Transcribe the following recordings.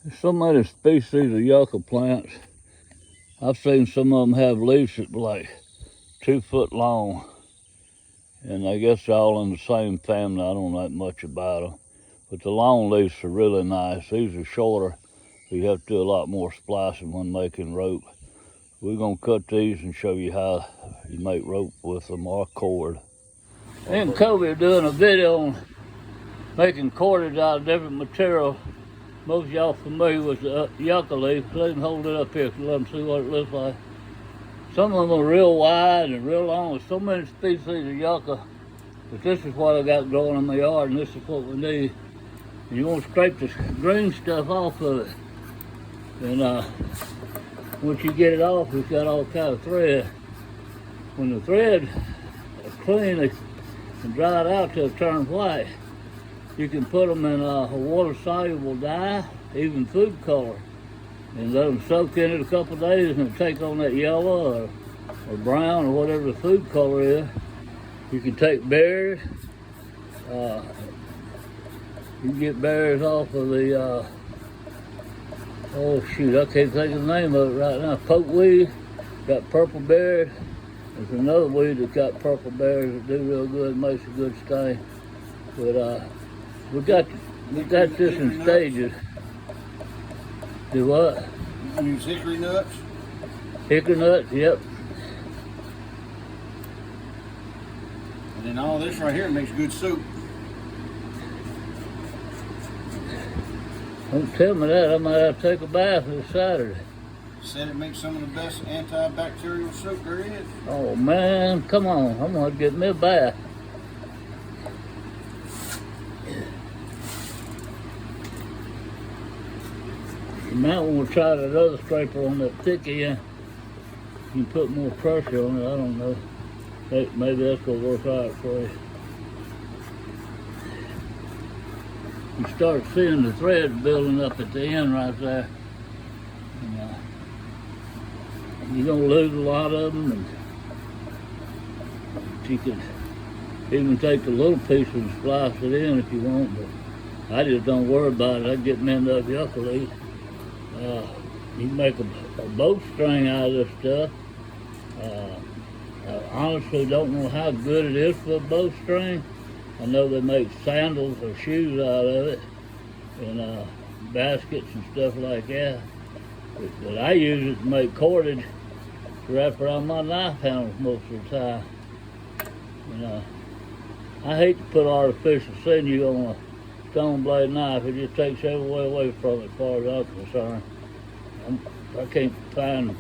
There's so many species of yucca plants. I've seen some of them have leaves that are like 2 foot long. And I guess they're all in the same family. I don't know that much about them. But the long leaves are really nice. These are shorter, so you have to do a lot more splicing when making rope. We're gonna cut these and show you how you make rope with them or cord. Me and Kobe are doing a video on making cordage out of different materials. Most of y'all familiar with the yucca leaf. Let him hold it up here so let them see what it looks like. Some of them are real wide and real long. There's so many species of yucca. But this is what I got growing in my yard, and this is what we need. And you want to scrape this green stuff off of it. And once you get it off, it's got all kind of thread. When the thread is clean and dried out till it turns white, you can put them in a water-soluble dye, even food color, and let them soak in it a couple of days and take on that yellow or brown or whatever the food color is. You can take berries. You can get berries off of the, oh shoot, I can't think of the name of it right now. Pokeweed, got purple berries. There's another weed that's got purple berries that do real good, makes a good stain. But we got this in stages. Do what? You can use hickory nuts? Hickory nuts, yep. And then all this right here makes good soup. Don't tell me that. I might have to take a bath this Saturday. Said it makes some of the best antibacterial soap there is. Oh man, come on. I'm gonna get me a bath. You might want to try that other scraper on that thick end. You can put more pressure on it, I don't know. Maybe that's gonna work out for you. You start seeing the thread building up at the end right there. And, you're gonna lose a lot of them, and you could even take a little piece and splice it in if you want, but I just don't worry about it. I get me enough yucca leaf. You can make a boat string out of this stuff. I honestly don't know how good it is for a bow string. I know they make sandals or shoes out of it, and baskets and stuff like that. But I use it to make cordage to wrap around my knife handles most of the time. And I hate to put artificial sinew on a stone blade knife. It just takes every way away from it as far as I'm concerned. I can't find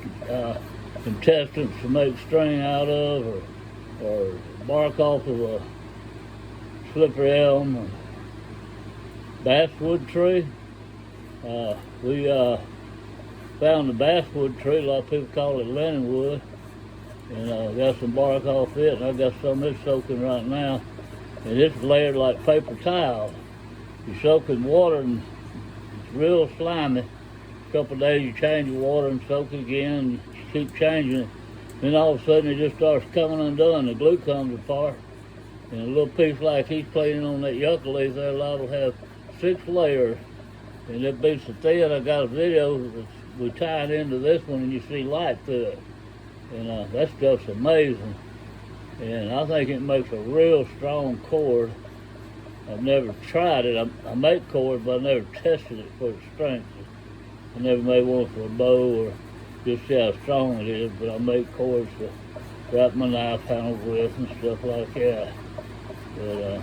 intestines to make string out of, or bark off of a slippery elm or basswood tree. We found the basswood tree, a lot of people call it linenwood, and got some bark off it, and I got some of it soaking right now. And it's layered like paper towel. You soak in water and it's real slimy. A couple of days you change your water and soak it again, and you keep changing it. Then all of a sudden it just starts coming undone, the glue comes apart. And a little piece like he's cleaning on that yucca leaf there, will have 6 layers. And it beats the thin. I got a video that we tie it into this one and you see light through it. And that stuff's amazing. And I think it makes a real strong cord. I've never tried it. I make cords, but I never tested it for its strength. I never made one for a bow or just see how strong it is, but I make cords to wrap my knife handles with and stuff like that. But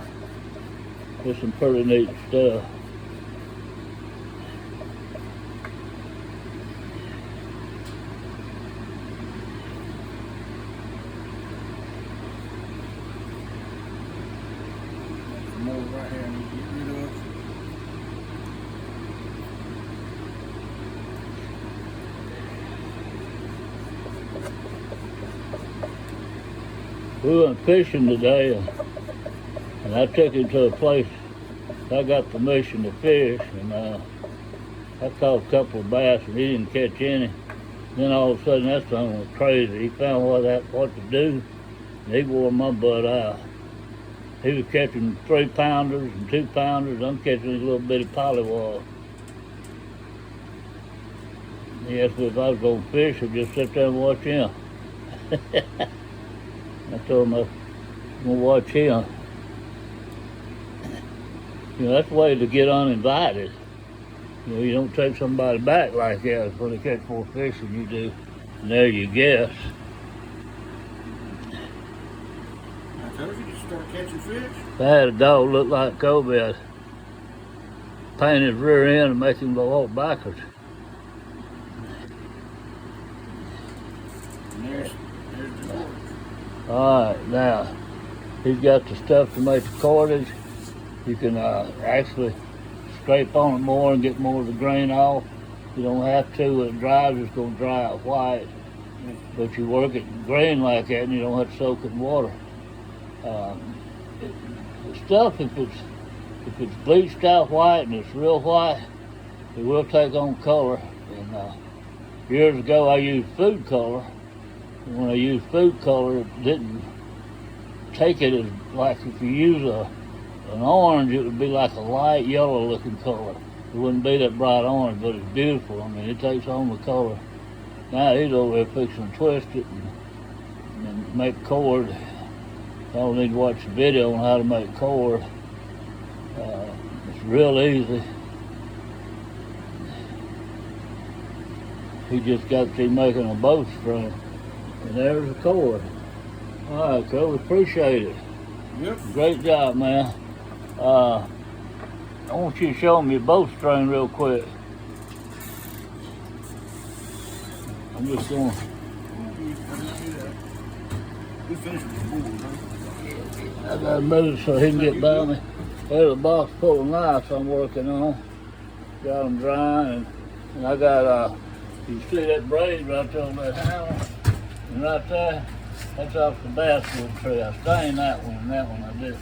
it's some pretty neat stuff. More right here I need to get rid of. We went fishing today, and I took him to a place I got permission to fish, and I caught a couple of bass, and he didn't catch any. Then all of a sudden, that thing went crazy. He found what to do, and he wore my butt out. He was catching 3-pounders and 2-pounders. I'm catching these little bitty pollywog. Yes, but if I was going to fish, I'd just sit there and watch him. I told him I'm going to watch him. You know, that's the way to get uninvited. You know, you don't take somebody back like that when they catch more fish than you do. And there you guess. I told you to start catching fish. If I had a dog look like Kobe, I'd paint his rear end and make him go walk backwards. And there's the cordage. Alright, now, he's got the stuff to make the cordage. You can actually scrape on it more and get more of the grain off. You don't have to. When it dries, it's going to dry out white. But you work it grain like that and you don't have to soak it in water. The stuff, if it's bleached out white and it's real white, it will take on color. And years ago I used food color. And when I used food color, it didn't take it as, like if you use an orange, it would be like a light yellow looking color. It wouldn't be that bright orange, but it's beautiful. I mean, it takes on the color. Now he's over there fixing to twist it and make cord. Y'all need to watch the video on how to make cord. It's real easy. He just got to making a bowstring. And there's the cord. All right, Kobe, appreciate it. Yep. Great job, man. I want you to show me your bowstring real quick. I'm just going. We finished with the board, huh? I gotta move so he can get by me. There's a box full of knives I'm working on. Got them drying, and I got you see that braid right there on that handle, and right there, that's off the basswood tree. I stained that one, and that one I did.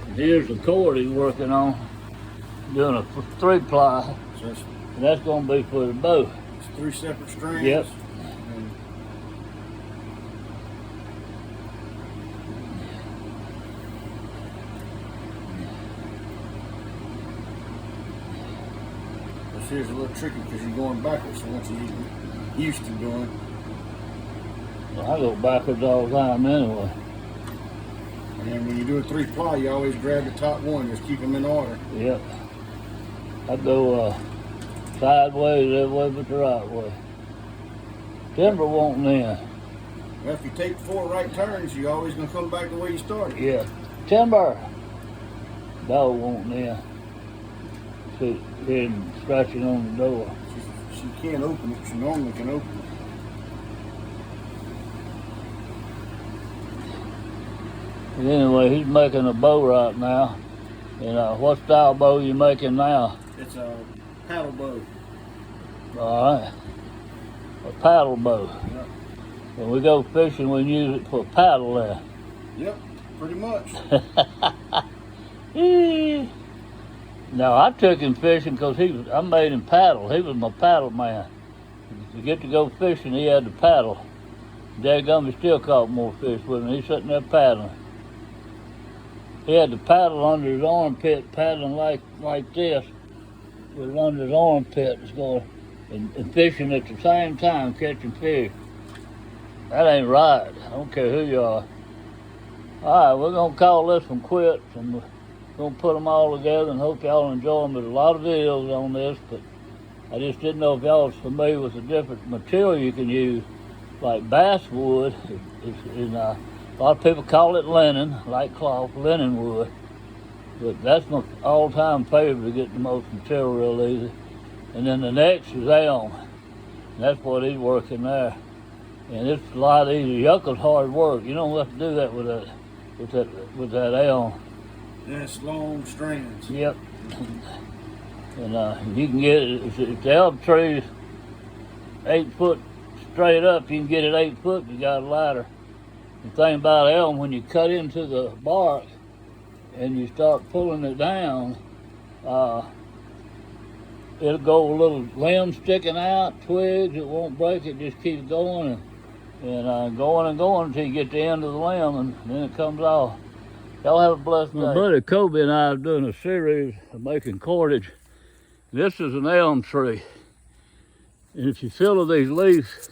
And here's the cord he's working on, doing a 3-ply. So And that's going to be for the bow. it's 3 separate strands. Yep. And this here's a little tricky because you're going backwards, so once you're used to doing. Well, I go backwards all the time anyway. And then when you do a 3-ply, you always grab the top one, just keep them in order. Yep. I go sideways every way but the right way. Timber won't in. Well, if you take 4 right turns, you're always going to come back the way you started. Yeah. Timber. Dog won't in. See, him scratching on the door. She can't open it. She normally can open it. And anyway, he's making a bow right now. And what style bow you making now? It's a paddle bow. All right. A paddle bow. Yep. When we go fishing, we use it for a paddle there. Yep, pretty much. No, I took him fishing because I made him paddle. He was my paddle man. To get to go fishing, he had to paddle. Dadgum, he still caught more fish with me. He's sitting there paddling. He had to paddle under his armpit, paddling like this, with it under his armpit, and fishing at the same time, catching fish. That ain't right. I don't care who you are. All right, we're gonna call this one quits, and we're gonna put them all together and hope y'all enjoy them. There's a lot of videos on this, but I just didn't know if y'all was familiar with the different material you can use, like basswood. A lot of people call it linen, like cloth, linen wood. But that's my all-time favorite to get the most material real easy. And then the next is elm. And that's what he's working there. And it's a lot easier. Yucca's hard work. You don't have to do that with that elm. That's long strands. Yep. And you can get it, if the elm tree's 8 foot straight up, you can get it 8 foot if you got a ladder. The thing about elm, when you cut into the bark and you start pulling it down, it'll go a little limb sticking out, twigs, it won't break, it just keeps going and going and going until you get to the end of the limb, and then it comes off. Y'all have a blessed day. My buddy Kobe and I are doing a series of making cordage. This is an elm tree. And if you feel these leaves,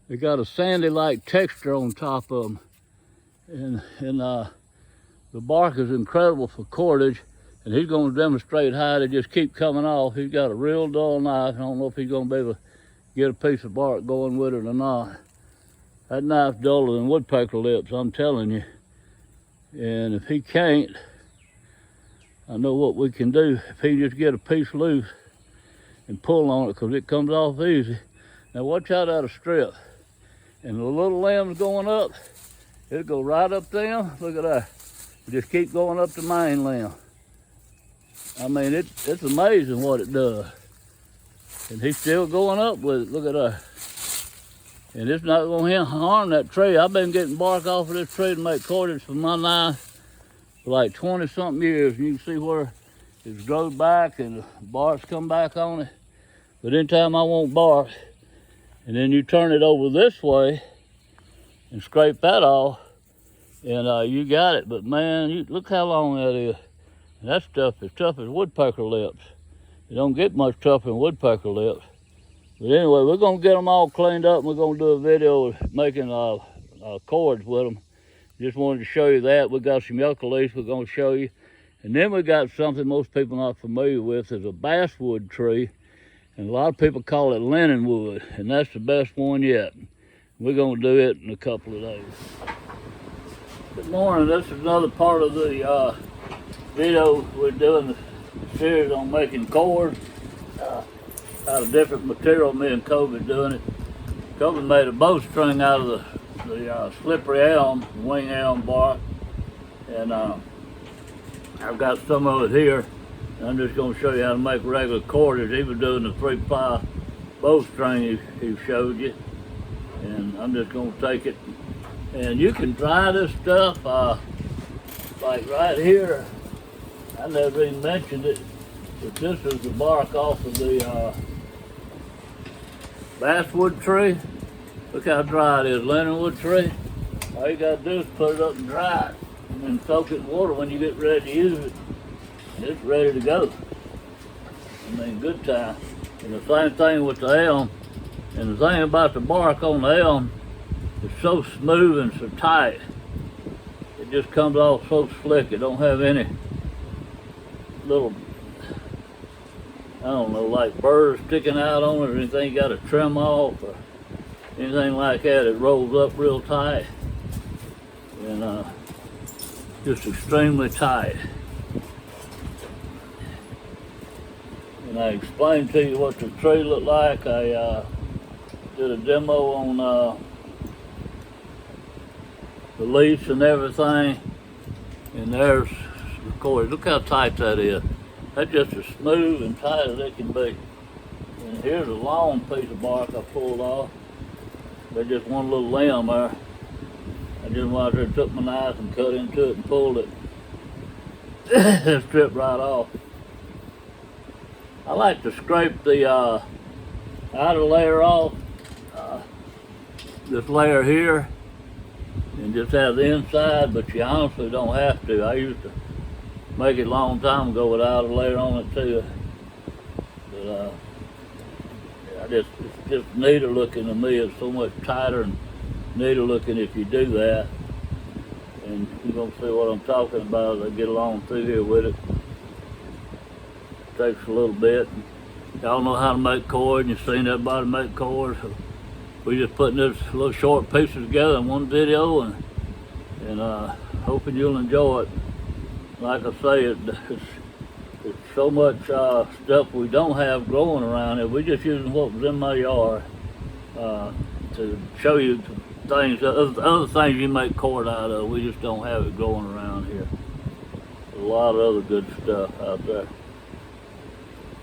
they got a sandy-like texture on top of them. And the bark is incredible for cordage. And he's going to demonstrate how they just keep coming off. He's got a real dull knife. I don't know if he's going to be able to get a piece of bark going with it or not. That knife's duller than woodpecker lips, I'm telling you. And if he can't, I know what we can do. If he just get a piece loose and pull on it, because it comes off easy. Now watch out at a strip. And the little limbs going up, it'll go right up there. Look at that. Just keep going up the main limb. I mean, it's amazing what it does. And he's still going up with it. Look at that. And it's not going to harm that tree. I've been getting bark off of this tree to make cordage for my knife for like 20-something years. And you can see where it's grown back and the bark's come back on it. But anytime I want bark, and then you turn it over this way and scrape that off, and you got it. But man, look how long that is. And that stuff is tough as woodpecker lips. It don't get much tougher than woodpecker lips. But anyway, we're gonna get them all cleaned up, and we're gonna do a video of making cords with them. Just wanted to show you that. We got some yucca leaves we're gonna show you. And then we got something most people are not familiar with, is a basswood tree. And a lot of people call it linen wood, and that's the best one yet. We're gonna do it in a couple of days. Good morning, this is another part of the video. We're doing the series on making cords out of different material. Me and Kobe doing it. Kobe made a bowstring out of the slippery elm, wing elm bark, and I've got some of it here. I'm just going to show you how to make regular cordage. He was doing the 3-ply bowstring he showed you, and I'm just going to take it. And you can dry this stuff like right here. I never even mentioned it, but this is the bark off of the basswood tree. Look how dry it is, linenwood tree. All you gotta do is put it up and dry it, and then soak it in water when you get ready to use it. It's ready to go. I mean, good time. And the same thing with the elm. And the thing about the bark on the elm, it's so smooth and so tight. It just comes off so slick. It don't have any little, I don't know, like burrs sticking out on it or anything you got to trim off or anything like that. It rolls up real tight and just extremely tight. And I explained to you what the tree looked like. I did a demo on the leaves and everything, and there's the cord. Look how tight that is. That's just as smooth and tight as it can be. And here's a long piece of bark I pulled off. There's just one little limb there. I just went out there and took my knife and cut into it and pulled it. It stripped right off. I like to scrape the outer layer off, this layer here, and just have the inside, but you honestly don't have to. I used to make it a long time ago with outer layer on it too. But it's just neater looking to me. It's so much tighter and neater looking if you do that. And you're gonna see what I'm talking about as I get along through here with it. Takes a little bit. Y'all know how to make cord, and you've seen everybody make cord. So we're just putting this little short pieces together in one video, and hoping you'll enjoy it. Like I say, it's so much stuff we don't have growing around here. We're just using what was in my yard to show you things, other things you make cord out of. We just don't have it growing around here. There's a lot of other good stuff out there.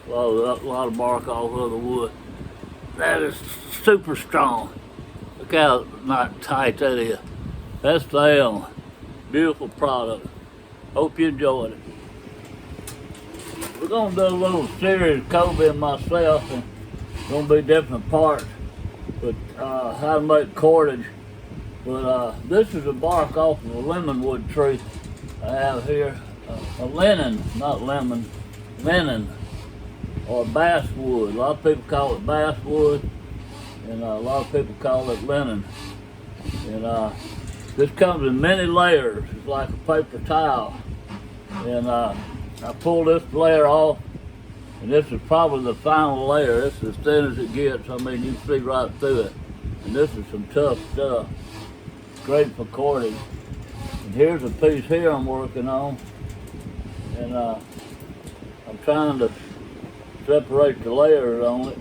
A lot of bark off other wood. That is super strong. Look how not tight that is. That's the elm. Beautiful product. Hope you enjoyed it. We're gonna do a little series, Kobe and myself, and it's gonna be different parts, but how to make cordage. But this is the bark off of a lemonwood tree I have here. A linen, not lemon, linen. or basswood. A lot of people call it basswood, and a lot of people call it linen. And this comes in many layers. It's like a paper towel. And I pulled this layer off, and this is probably the final layer. This is as thin as it gets. I mean, you can see right through it. And this is some tough stuff. Great for cordage. And here's a piece here I'm working on. And I'm trying to separate the layers on it.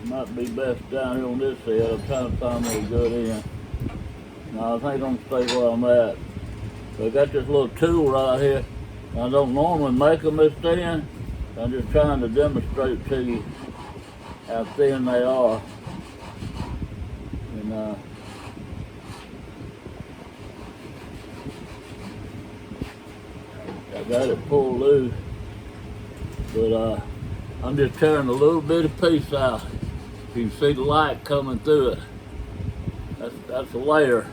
It might be best down here on this side. I'm trying to find me a good end. Now I think I'm gonna stay where I'm at. So I got this little tool right here. I don't normally make them this thin. I'm just trying to demonstrate to you how thin they are. And I got it pulled loose, but I'm just tearing a little bit of piece out. You can see the light coming through it. That's a layer.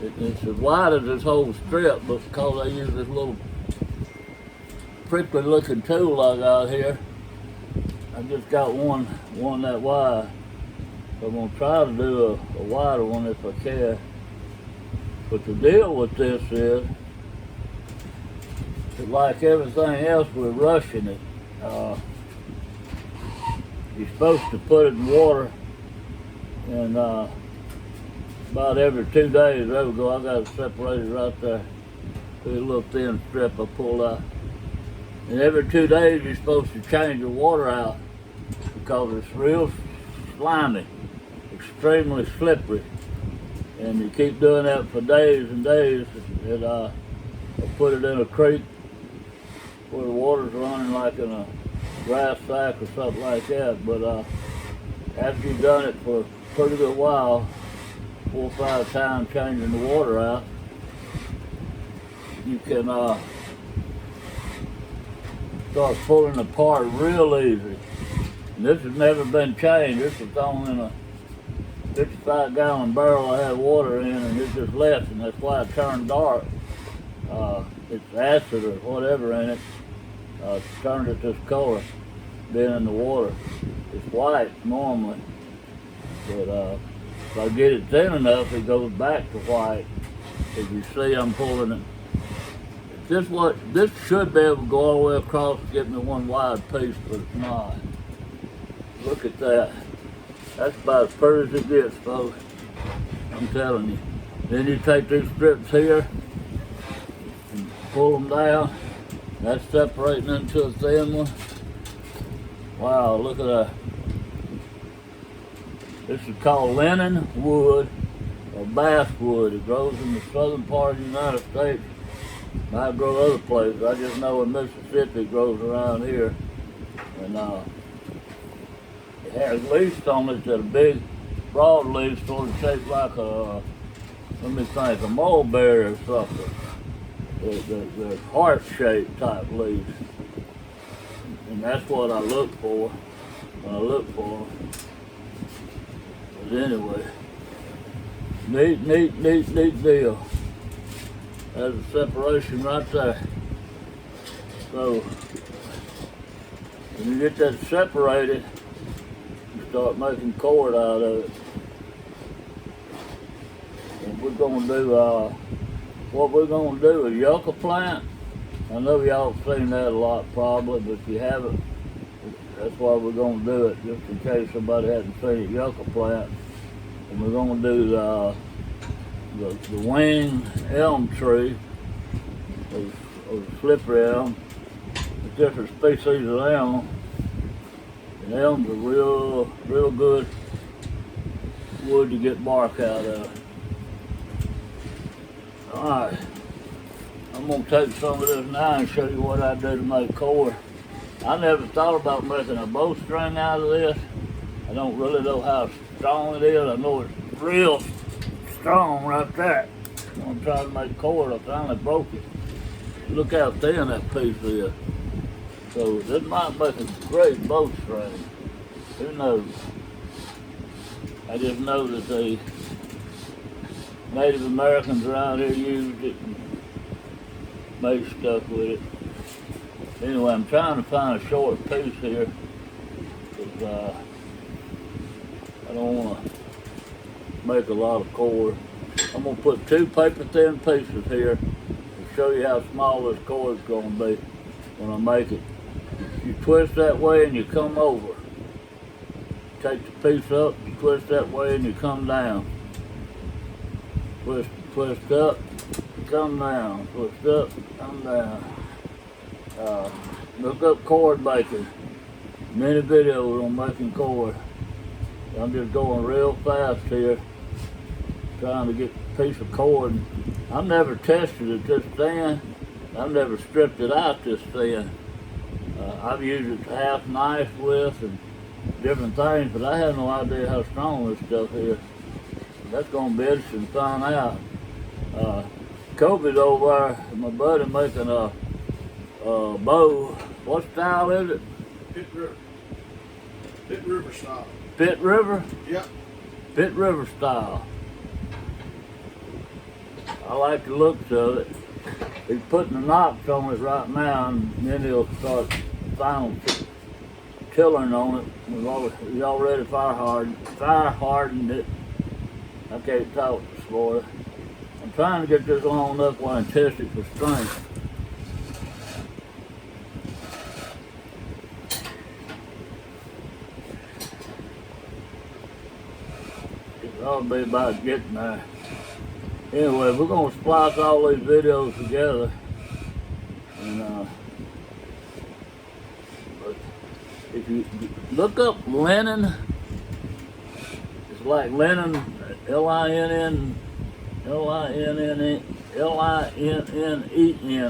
It's as wide as this whole strip, but because I use this little prickly looking tool I got here, I just got one that wide. So I'm gonna try to do a wider one if I can. But the deal with this is, that like everything else, we're rushing it. You're supposed to put it in water, and about every 2 days, there we go, I got it separated right there. See a little thin strip I pulled out. And every 2 days, you're supposed to change the water out because it's real slimy, extremely slippery. And you keep doing that for days and days, and I'll put it in a creek where the water's running like in a grass sack or something like that. But after you've done it for a pretty good while, 4 or 5 times changing the water out, you can start pulling apart real easy. And this has never been changed. This was thrown in a 55-gallon barrel I had water in, and it just left, and that's why it turned dark. It's acid or whatever in it turned it this color, being in the water. It's white normally, but if I get it thin enough, it goes back to white. As you see, I'm pulling it. This should be able to go all the way across and get me one wide piece, but it's not. Look at that. That's about as pretty as it gets, folks. I'm telling you. Then you take these strips here and pull them down. That's separating into a thin one. Wow, look at that. This is called linen wood or basswood. It grows in the southern part of the United States. Might grow other places. I just know in Mississippi it grows around here. And it has leaves on it that are big, broad leaves, sort of shaped like a, let me think, a mulberry or something. They're heart-shaped type leaves. And that's what I look for when I look for them. But anyway, neat deal. There's a separation right there. So when you get that separated, you start making cord out of it. And we're gonna do what we're gonna do is yucca plant. I know y'all have seen that a lot probably, but if you haven't, that's why we're gonna do it, just in case somebody hasn't seen it, yucca plant. And we're gonna do the winged elm tree, or slippery elm. It's different species of elm. And elms are real good wood to get bark out of. Alright, I'm gonna take some of this now and show you what I do to make cord. I never thought about making a bowstring out of this. I don't really know how strong it is. I know it's real strong right there. I'm gonna try to make cord. I finally broke it. Look how thin that piece is. So this might make a great bowstring. Who knows? I just know that the Native Americans around here used it and made stuff with it. Anyway, I'm trying to find a short piece here, because I don't want to make a lot of cord. I'm going to put 2 paper thin pieces here to show you how small this cord is going to be when I make it. You twist that way and you come over. Take the piece up, you twist that way and you come down. Twist up, come down. Twist up, come down. Look up cord making. Many videos on making cord. I'm just going real fast here, trying to get a piece of cord. I've never tested it this thin. I've never stripped it out this thin. I've used it half knife with and different things, but I have no idea how strong this stuff is. That's going to be interesting to find out. Kobe's over there, my buddy, making a bow. What style is it? Pit River. Pit River style. Pit River? Yep. Pit River style. I like the looks of it. He's putting the knots on it right now, and then he'll start final tilling on it. He's already fire hardened it. I can't talk this morning. I'm trying to get this long enough where I can test it for strength. It ought to be about getting there. Anyway, we're going to splice all these videos together. And if you look up linen, it's like linen, L-I-N-N-E-N,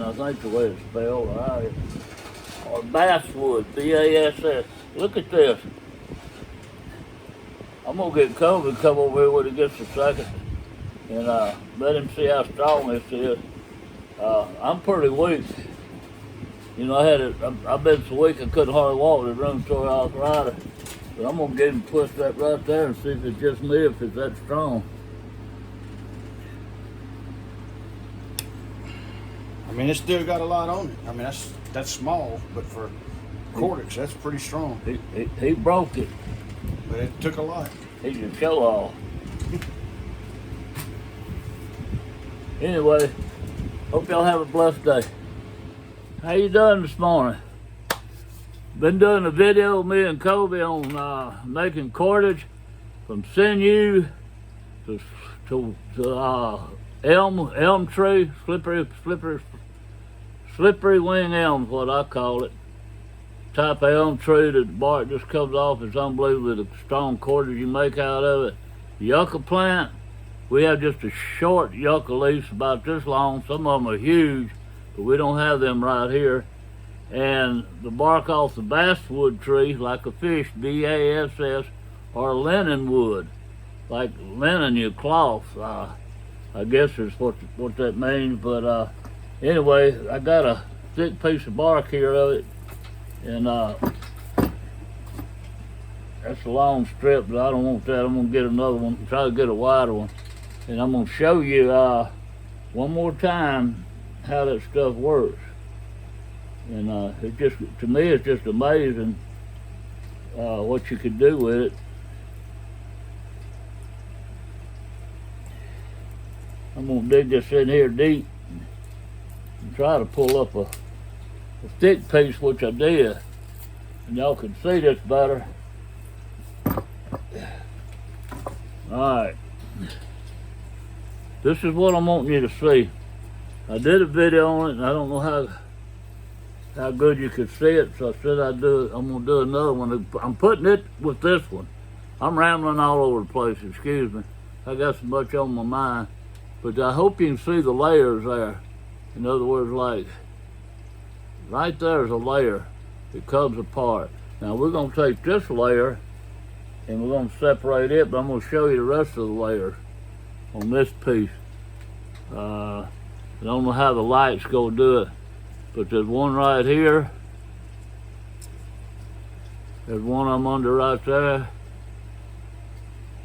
I think the way it's spelled, or basswood, B-A-S-S. Look at this. I'm going to get Kobe to come over here when he gets a second and let him see how strong this is. I'm pretty weak. You know, I've been so weak I couldn't hardly walk with rheumatoid arthritis. But I'm going to get him to twist that right there and see if it's just me, if it's that strong. I mean, it's still got a lot on it. I mean, that's small, but for cordage, that's pretty strong. He broke it. But it took a lot. He's a show-off. Anyway, hope y'all have a blessed day. How you doing this morning? Been doing a video with me and Kobe on making cordage from sinew to elm tree, slippery wing elm, what I call it. Type of elm tree that the bark just comes off. It's unbelievable the strong cordage you make out of it. Yucca plant, we have just a short yucca leaf about this long. Some of them are huge, but we don't have them right here. And the bark off the basswood tree, like a fish, B-A-S-S, or linen wood, like linen, your cloth. I guess is what that means. But anyway, I got a thick piece of bark here of it. And that's a long strip, but I don't want that. I'm gonna get another one, try to get a wider one. And I'm gonna show you one more time how that stuff works. And it just, to me, it's just amazing what you can do with it. I'm gonna dig this in here deep and try to pull up a thick piece, which I did, and y'all can see this better. Alright, this is what I'm wanting you to see. I did a video on it, and I don't know how good you could see it, so I said I'm gonna do another one. I'm putting it with this one. I'm rambling all over the place, excuse me. I got so much on my mind, but I hope you can see the layers there. In other words, like, right there is a layer that comes apart. Now we're going to take this layer and we're going to separate it, but I'm going to show you the rest of the layers on this piece. I don't know how the light's going to do it, but there's one right here. There's one I'm under right there.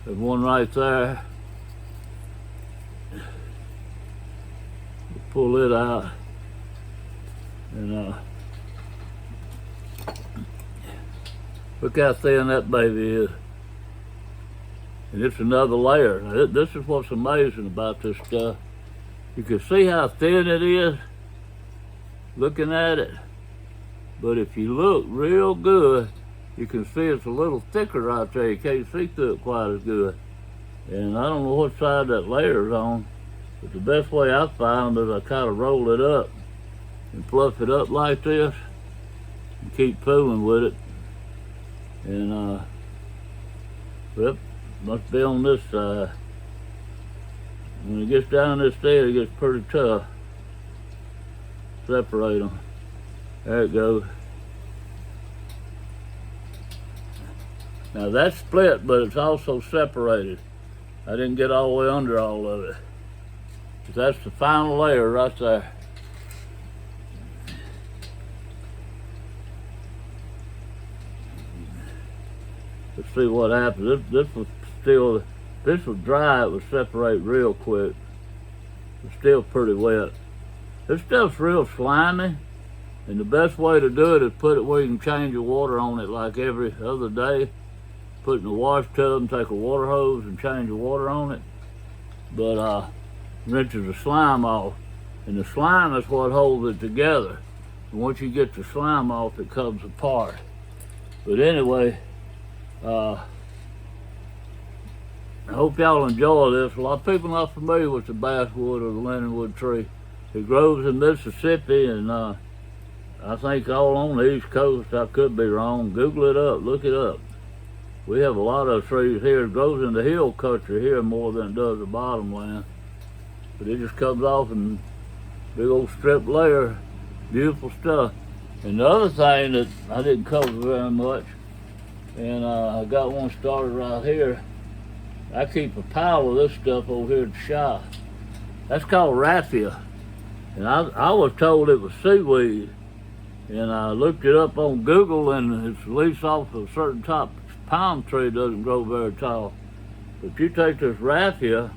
There's one right there. Pull it out. And Look how thin that baby is. And it's another layer. Now, this is what's amazing about this stuff. You can see how thin it is looking at it. But if you look real good, you can see it's a little thicker right there. You can't see through it quite as good. And I don't know what side that layer's on, but the best way I found is I kind of roll it up and fluff it up like this and keep fooling with it. And yep, must be on this side. When it gets down this side, it gets pretty tough. Separate them. There it goes. Now that's split, but it's also separated. I didn't get all the way under all of it. But that's the final layer right there. Let's see what happens. This was dry, it would separate real quick. It's still pretty wet. This stuff's real slimy, and the best way to do it is put it where you can change your water on it like every other day. Put it in the wash tub and take a water hose and change the water on it. But rinses the slime off, and the slime is what holds it together. And once you get the slime off, it comes apart. But anyway, I hope y'all enjoy this. A lot of people are not familiar with the basswood or the lindenwood tree. It grows in Mississippi, and I think all on the East Coast. I could be wrong. Google it up, look it up. We have a lot of trees here. It grows in the hill country here more than it does the bottomland. But it just comes off in big old strip layer. Beautiful stuff. And the other thing that I didn't cover very much, and I got one started right here. I keep a pile of this stuff over here at the shop. That's called raffia. And I was told it was seaweed. And I looked it up on Google, and it's leaves off of a certain type of palm tree. It doesn't grow very tall. But you take this raffia,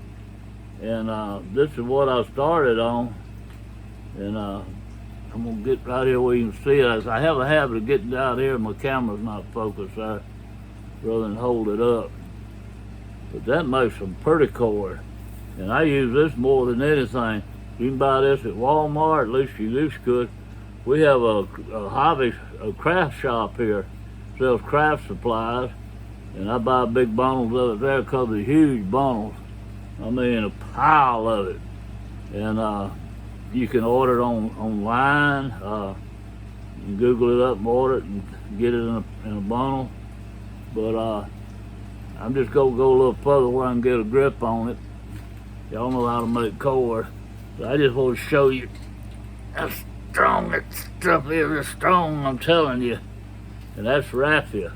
and this is what I started on. And I'm gonna get right here where you can see it. I have a habit of getting down here and my camera's not focused there, rather than hold it up. But that makes some pretty cord. And I use this more than anything. You can buy this at Walmart, at least you used to. We have a craft shop here, sells craft supplies, and I buy big bundles of it there because they're huge bundles. I mean, a pile of it. And you can order it online. You can Google it up and order it and get it in a bundle. But I'm just gonna go a little further where I can get a grip on it. Y'all know how to make cord. So I just want to show you how strong that stuff is. It's strong, I'm telling you. And that's raffia.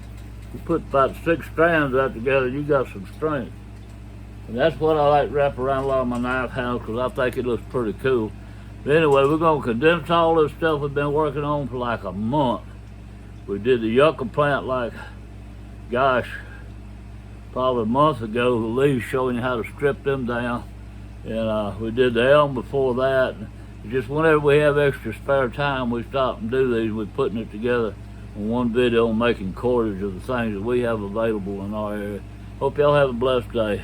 You put about 6 strands out together, you got some strength. And that's what I like to wrap around a lot of my knife handles, because I think it looks pretty cool. But anyway, we're gonna condense all this stuff we've been working on for like a month. We did the yucca plant like, gosh, probably a month ago, the leaves showing you how to strip them down. And we did the elm before that. And just whenever we have extra spare time, we stop and do these. We're putting it together on one video, making cordage of the things that we have available in our area. Hope y'all have a blessed day.